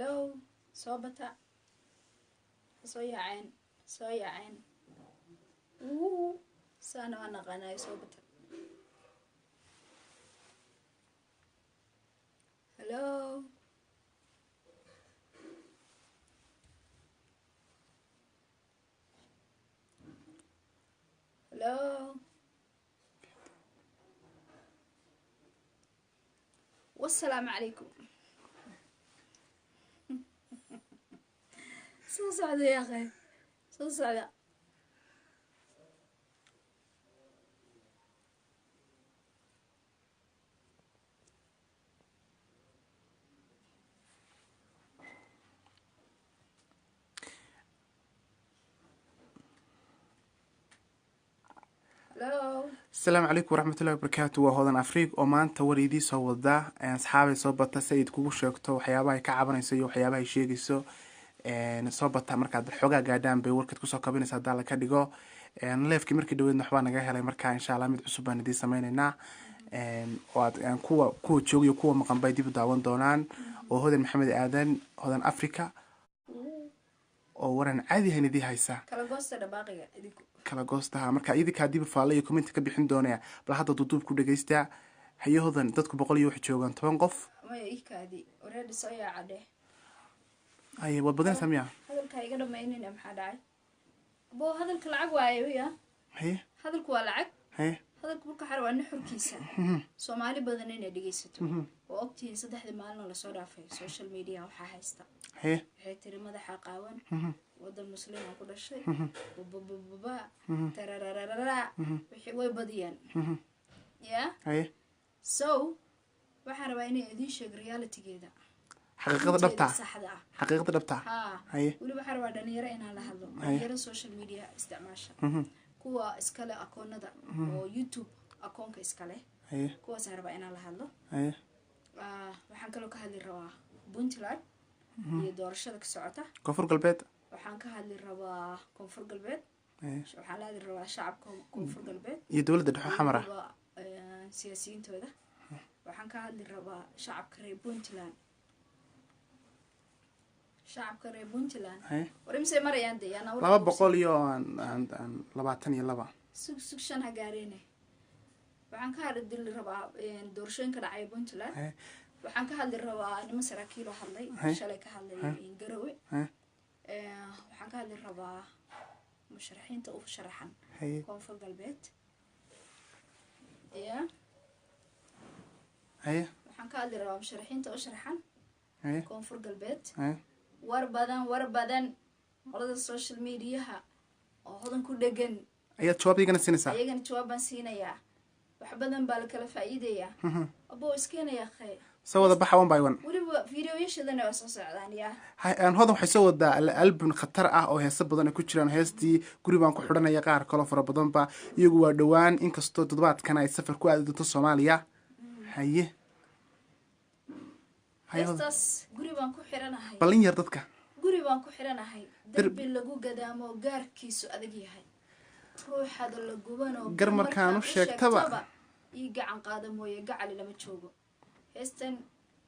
Hello, Sobata. Soya عين. سنة أنا غناي Sobata. Hello. Hello. والسلام عليكم. سو سعدة يا أخي. سو سعدة. السلام عليكم ورحمة الله وبركاته. وهذا أفريق ومان توريدي سو ودا أصحابي صوبت سيد كوكو شوكتو وحيابها كعبنا يسوي وحيابها يشيء يسوي صوبت مركز الحجة قاعدين بوركت كوسو كابين سادة كديجو نلف كمركز دوين نحوانا جاي هلا مركز إن شاء الله مد عصبة ندي سمينا واد كوا تشوي وكوا مقام بيدي بداون دونان وهذا محمد آدن هذا أفريقيا ورن عادي هندي هايسا kala goostaha marka idinka dib faalayo comment ka bixin doonaya bal hadda duduub ku dhageystaa hayahodan dadku 100 iyo wax joogan 10 qof ma iikaadi already soo yaacade ay wad badan sameeyaa hadalka iga dhameynina maxaa dhacay boo hadalka lacag waayo ya hadalku waa lacag hadalku marka xarwaan xurkiisa Soomaali badan inay dhageysato oo ogtiin saddexda maalin la soo dhaafay social media waxa haysta waxay tiri madaxa qaawan waddan muslim ku dhashay baba tarararara wixii way badiyaan ya so waxa rabaa inay idin sheeg reality-geeda xaqiiqada dhabta wali waxa rabaa dhalinyaro inaan la hadlo dhalinyaro social media isticmaasha kuwa iskale akoonada oo YouTube akoonka iskale kuwaas rabaa inaan la hadlo waxaan kaloo ka hadli rabaa Puntland iyo doorashada ka socota koonfur galbeed waxaan ka hadli rabaa koonfur galbeed waxaan la hadli rabaa shacabka koonfur galbeed iyo dawladda dhexe xamara siyaasiyiintooda waxaan ka hadli rabaa shacabka reer Puntland warimse marayaan deeyana 200 iyo 22 sugshan hagaareen waxaan ka hadli rabaa doorashooyinka dhacay Puntland waxaan ka hadli rabaa nimo saraakiil oo hadlay shalay ka hadlay Garowe waxaan ka hadli rabaa musharaxiinta u sharaxan koonfur galbeed waxaan ka hadli rabaa musharaxiinta u sharaxan koonfur galbeed war badan qolada social media-ha oo hodan ku dhagan ayaa jawaabigana siinaysaa ayagana jawaaban siinaya wax badan baa la kala faa'iideeyaa abo iskeenaya khay sawada baxa one by one waliba videoyashadana waa soo socdaan ya aan hodan waxay soo wadaa album khatar ah oo heeso badan ku jiraan heestii guri baan ku xidhanaya qaar kale fara badan ba iyagu waa dhawaan inkastoo toddobaadkan ay safar ku aadi doonto Soomaaliya heestas guri baan ku xiranahay balin yar dadka guri baan ku xiranahay darbi lagu gadaamo gaarkiisu adag yahay ruuxada la gubano gar markaan u sheegtaba ii gacan qaada mooye gacal lama joogo heestan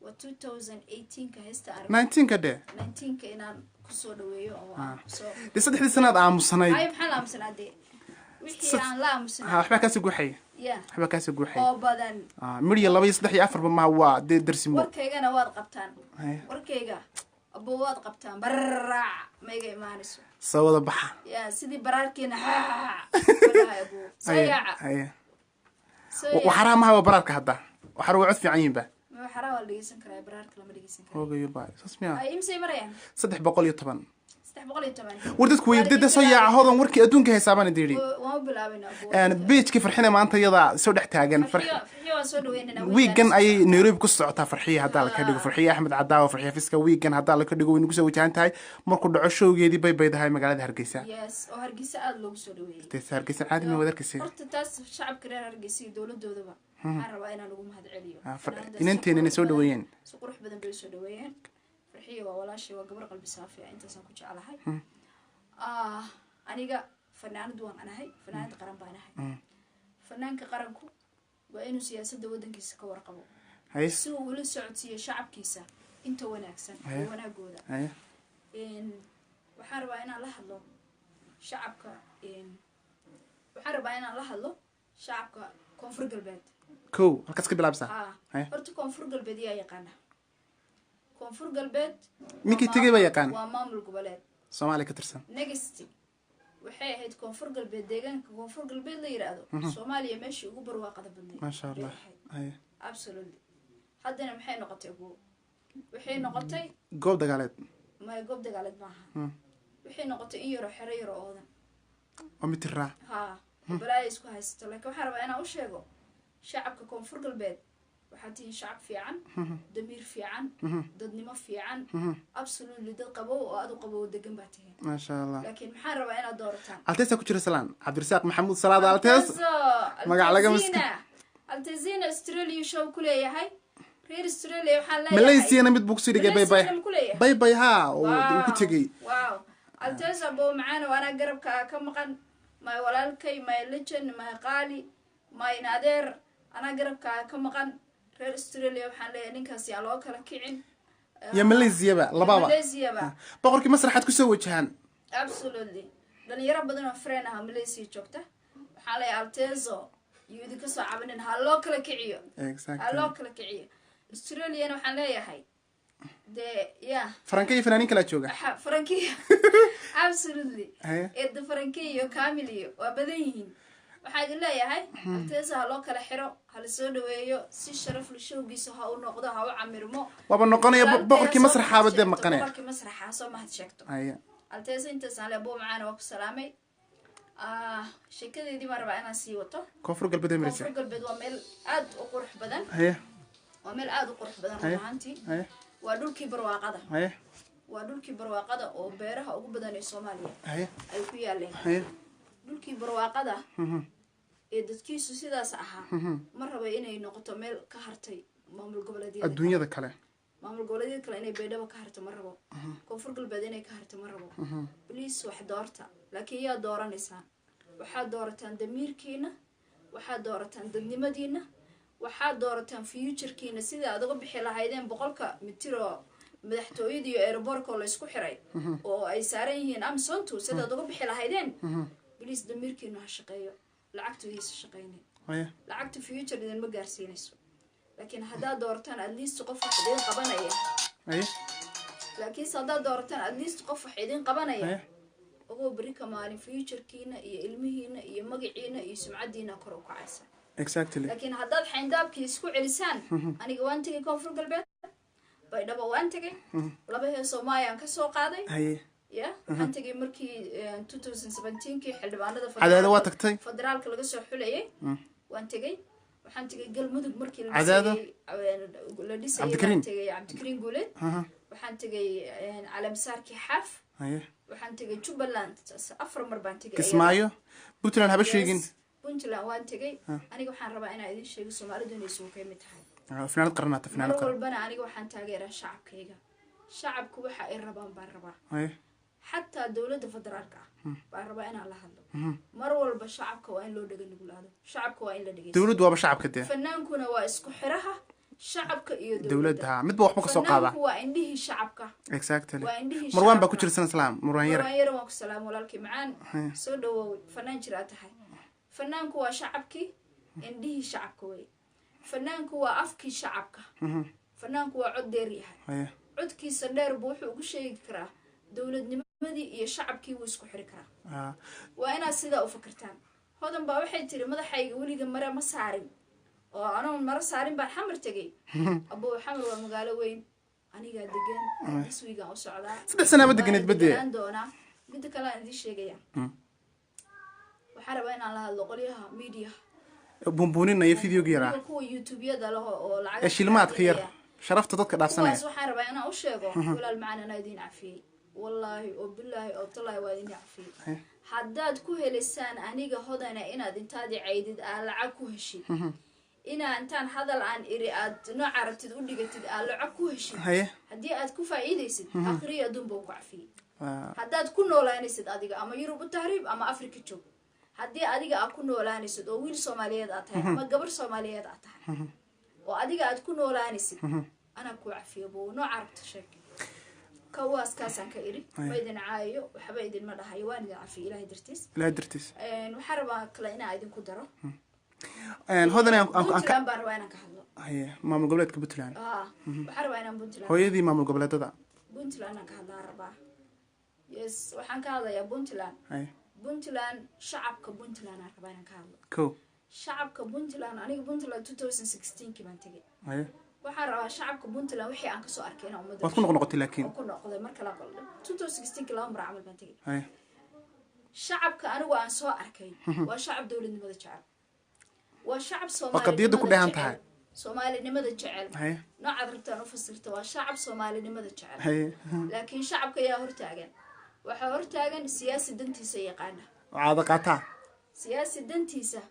waa 2018 ka heesta 19 ka de 19 ka inaan ku soo dhaweeyo oo soo saddexdii sanaad aamusanayd ay maxaa la aamusanaade wixii aan la aamusanayd waxba ka soo guuxay waxba ka soo guuxay oo badan midhiya 2 iyo 3 iyo 4 ba ma waa darsimo warkaygana waad qabtaan warkayga abo waad qabtaan barraac mayga imaanayso sawada baxa sidii baraarkeena walahay abo sayaaca وحرام هوا برارك هذا وحرام عد في عين به ما حرام ولا يجيسن كراي برارك لما يجيسن كراي هو يبا اسمع اي امسي مريان صدح بقول يطبن صدح بقول يطبن وردك ويبدا سياع هذا وركي ادونك حسابان ديري وما بلاابنا انا بيت كيف فرحنا ما انت يدا سو دخ تاغن فرحيه سو دويننا ويغن اي نيروبي ku socota farxiye hada la ka dhigo farxiye Axmed Cadaawa farxiye fiska weekend hada la ka dhigo way nagu soo wajahan tahay markuu dhaco showgeedii bay baydahay magaalada Hargeysa yes oo Hargeysa aad loogu soo dhaweeyay taas Hargeysa aad ma wadarkaysi horta taas shacabka reer Hargeysa dawladoodaba waxaan rabaa inaan ugu mahad celiyo inanteena soo dhaweeyeen si qurux badan bay soo dhaweeyeen farxiye waa walaashay waa gabar qalbi saafi ah intaas aan ku jecelahay aniga fanaanad waan anahay fanaanad qaran baan ahay fanaanka qaranku waa inuu siyaasadda waddankiisa ka warqabo si uu ula socodsiiyo shacabkiisa inta wanaagsan wanaagooda waxaan rabaa inaan la hadlo shacabka waxaan rabaa inaan la hadlo shacabka koonfur galbeed kow halkaas ka bilaabsaa horta koonfur galbeed yaa yaqaana koonfur galbeed ninkii tegay baa yaqaan waa maamul goboleed Soomaaliya ka tirsan next waxay ahayd koonfur galbeed deegaanka koonfur galbeed la yiraahdo Soomaaliya meeshii ugu barwaaqada badnayd ma sha Allah absolutely haddana maxay noqotay waxay noqotay goob dagaaleed ma goob dagaaleed maaha waxay noqotay in yaro xero yaro oodan oo mitira balaa isku haysto laakiin waxaan rabaa inaan u sheego shacabka koonfur galbeed waxaa tihiin shacab fiican damiir fiican dadnimo fiican absolutely dad qabow oo aad u qabow degan baa tihiin ma sha Allah laakiin maxaan rabaa inaad doorataan Alteesa ku jira salaan Cabdirasaaq Maxamuud Salaad Altees magac laga maskiin Altezina Australia show kuleeyahay reer Australia waxaan leeyahay Malaysia mid buu ku sii dhigay bay bay ha oo ku tagay wow Alteza boo macaan waana garabka ka maqan ma walaalkay ma legend ma qaali ma inaadeer ana garabka ka maqan reer Australia waxaan leeyahay ninkaas yaa loo kala kicin ya Malaysia ba lababa boqorkii masraxad ku soo wajahan absolutely dhalinyaro badan oo friend ah Malaysia joogta waxaan leeyahay Altezo يودي كسر عبنين هاللوك لك عيو هاللوك لك عيو Australia أنا وحنا ليهاي ده يا فرنكية فنانين كلا تشوجا فرنكية absolutely إد فرنكية كاملية وبديهين وحاجة لا يا هاي أنتظر هاللوك الحرة هالسود وياه سي شرف للشو جيسها ونقضها وعمر مو وبنقنا بقرك مسرح بدي مقنع بقرك مسرح حاسة ما هتشكته أنتظر أنت سالي أبو معانا وقت سلامي sheekadeedii baan rabaa inaan sii wato koonfur galbeed koonfur galbeed waa meel aad u qurux badan waa meel aad u qurux badan runtii waa dhulkii barwaaqada waa dhulkii barwaaqada oo beeraha ugu badan ee Soomaaliya ay ku yaaleen dhulkii barwaaqada ee dadkiisu sidaas ahaa ma rabo inay noqoto meel ka hartay maamul goboleedyada adduunyada kale maamul goboleedyada kale inay beedhaba ka harto ma rabo koonfur galbeed inay ka harto ma rabo please wax doorta laakiin yaa dooranaysaa waxaad doorataan damiirkiina waxaad doorataan dadnimadiina waxaad doorataan futurekiina sida aad uga bixi lahaydeen 100 mitir oo madaxtooyada iyo airportka la isku xiray oo ay saaran yihiin Amazontu sida aad uga bixi lahaydeen please damiirkiina ha shaqeeyo lacagtiisa shaqeynay lacagta future idin ma gaarsiinayso laakiin haddaad doorataan at least qof wax idin qabanaya laakiin haddaad doorataan at least qof wax idin qabanaya ugu bari kamaani futurekiina iyo ilmihiina iyo magaciina iyo sumcadiina kor u kacaysa exactly laakiin haddaad xayndaabkii isku celisaan aniga waan tagay koonfur galbeed bay dhabo waan tagay laba heesoo maayaan ka soo qaaday ya waxaan tagay markii 2017kii xildhibaanada federaalka laga soo xulayay waan tagay waxaan tagay galmudug markii la dhisay waxaan tagay Cabdikariin Guuleed waxaan tagay calamsaarkii xaaf waxaan tagay Jubaland afar mar baan tagay Kismaayo Puntland haba sheegin Puntland waan tagay aniga waxaan rabaa inaan idin sheego Soomaalidu inay soo ka mid tahay finaanad qarnata finaanad qarnata walbana aniga waxaan taageeraa shacabkayga shacabku waxa ay rabaan baan rabaa حتى دولة فدرالك بعربا أنا الله هذا مر والب شعبك وين لو دقن نقول هذا شعبك وين لا دقن دولة واب شعب كده فنان كنا واسكو حرها شعبك إيه دولتها مد بوح مكسو قابة فنان هو عنده شعبك exactly مروان باكوتشر سنة سلام مروان يرى ماكو سلام ولالك معان سودو فنان جراته هاي فنان هو شعبك عنده شعبك وين فنان هو أفكي شعبك فنان هو عد ريحة عد كي سندر بوح وكشيء كراه دولة مدي iyo shacabkii wuu isku xiri karaa waa inaad sida u fikirtaan hodan baa waxay tiri madaxayga waliga mara ma saarin oo aanan mara saarin baan xamar tagay abuu xamar waa magaalo weyn aniga degan iswiiga u socdaa 3 sano ma deganid badee aan doona mid kale aan idin sheegaya waxaan rabaa inaan la hadlo qolyaha media buunbuunina iyo video geera kuwa youtube-yada leh oo lacag shilmaadka yar sharafta dadka dhaafsanaya waxaan rabaa inaan u sheego walaal macaan idin cafiyay والله وبالله وطلع وادين عفي حداد كهلسان أنيجا هذانا إن أنتادي عيد العكوهشي إن أنتان هذا الآن إرياد نعرف تقول لي قلت العكوهشي هدي أتكو فايدة سد آخرية دون بوقع فيه حداد كنا ولا نسد أديك أما يوروب التهريب أما أفريقيا شو هدي أديك أكون ولا نسد أو ويل سوماليات أتها أما قبر سوماليات أتها وأديك أتكون ولا نسد أنا كو عفية بو نوع عرفت شك كواس كاسان كإيري ويدن عايو وحبايدن مدى حيوان إذا عفية إلهي درتيس وحربا كلاينا أيدن كدرو هذا بنتلان باروانا كهلا هي مامل قبلتك بنتلان وحربا أنا بنتلان هو يدي مامل قبلتها ده بنتلان أنا كهلا ربا يس وحن كهلا يا بنتلان بنتلان شعب كبنتلان أنا كهلا كو شعب كبنتلان أنا بنتلان 2016 كمان تجي waxaan rabaa shacabka Puntland wixii aan ka soo arkay inaan umada waad ku noqotay laakiin ku noqday marka la qaldo 2016 kala mar amal baan tagay shacabka anigu aan soo arkay waa shacab dawladnimada jecel waa shacab Soomaali qadiyada ku dhahan tahay Soomaalinimada jecel nooca rabtaan u fasirto waa shacab Soomaalinimada jecel laakiin shacabka ayaa hortaagan waxa hortaagan siyaasi dantiisa yaqaana caada qaata siyaasi dantiisa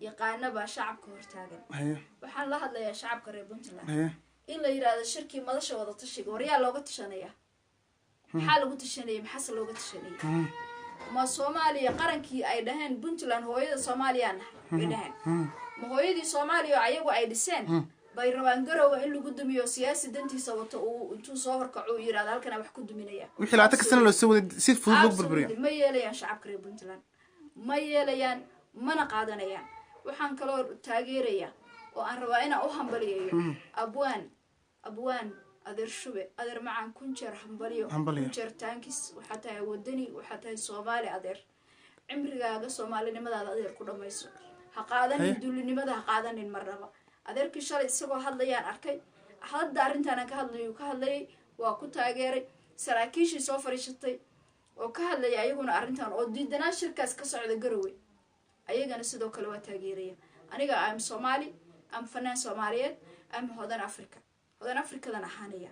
yaqaan baa shacabka hortaagan waxaan la hadlayaa shacabka reer Puntland in la yiraahdo shirkii madasha wada tashiga wariyaa looga tashanaya maxaa lagu tashanayay maxaa looga tashanayay ma Soomaaliya qarankii ay dhaheen Puntland hooyada Soomaaliyaana ay dhaheen ma hooyadii Soomaaliya ayagu ay dhiseen bay rabaan garow in lagu dumiyo siyaasi dantiisa wato uu intuu soo horkaco yiraahdo halkan wax ku duminaya wixii la taka sana loo soo waday si fudud loo burburiyo ma yeelayaan shacabka reer Puntland ma yeelayaan mana qaadanayaan waxaan kaloo taageeraya oo aan rabaa inaan u hambaliyo abwaan adeer shube adeer macaan kunjeer hambaliyo kunjeer taankis waxa tahay wadani waxa tahay Soomaali adeer cimrigaaga Soomaalinimadaada adeer ku dhamayso ha qaadanin dulinimada ha qaadanin marnaba adeerkii shalay isagoo hadlayaan arkay hadda arintan ka hadlayay waa ku taageeray saraakiishii soo fariishatay oo ka hadlayay ayaguna arintan oo diidanaa shirkaas ka socda garowe ayagana sidoo kale waa taageeraya aniga am Soomaali am fanaan Soomaaliyeed am hodan Afrikadan ahaanaya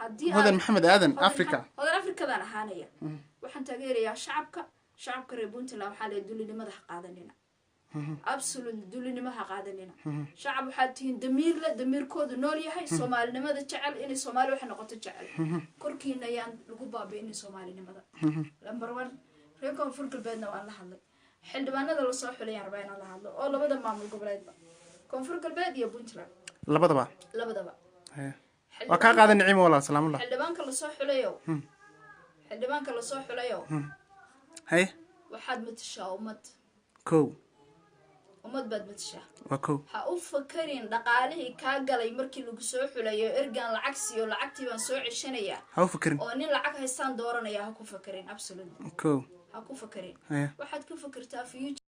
hadii hodan Maxamed Aadan hodan Afrikadan ahaanaya waxaan taageerayaa shacabka reer Puntland waxa la dulinimada qaadanina absolute dulinimada qaadanina shacab waxa tiin damiirkooda nool yahay Soomaalinimada jecel in Soomaali waxa noqoto jecel korkiina yaan lagu baabi'in Soomaalinimada number 1 reer Koonfur Galbeedna waan la hadlay xildhibaanada la soo xulay arbaa inaan la hadlo oo labada maamul goboleedba Koonfur Galbeed iyo Puntland labadaba waa ka qaadan nicimo walaal salaamullah xildhibaanka la soo xulayo waxaad matashaa ummad baad matashaa ha u fakarin dhaqaalihii ka galay markii lagu soo xulayo ergan lacag siiyo lacagtii baan soo ceshanaya ha u fakarin oo nin lacag haystaan dooranaya ha ku fakarin absolutely ha ku fakarin waxaad ku fakartaa future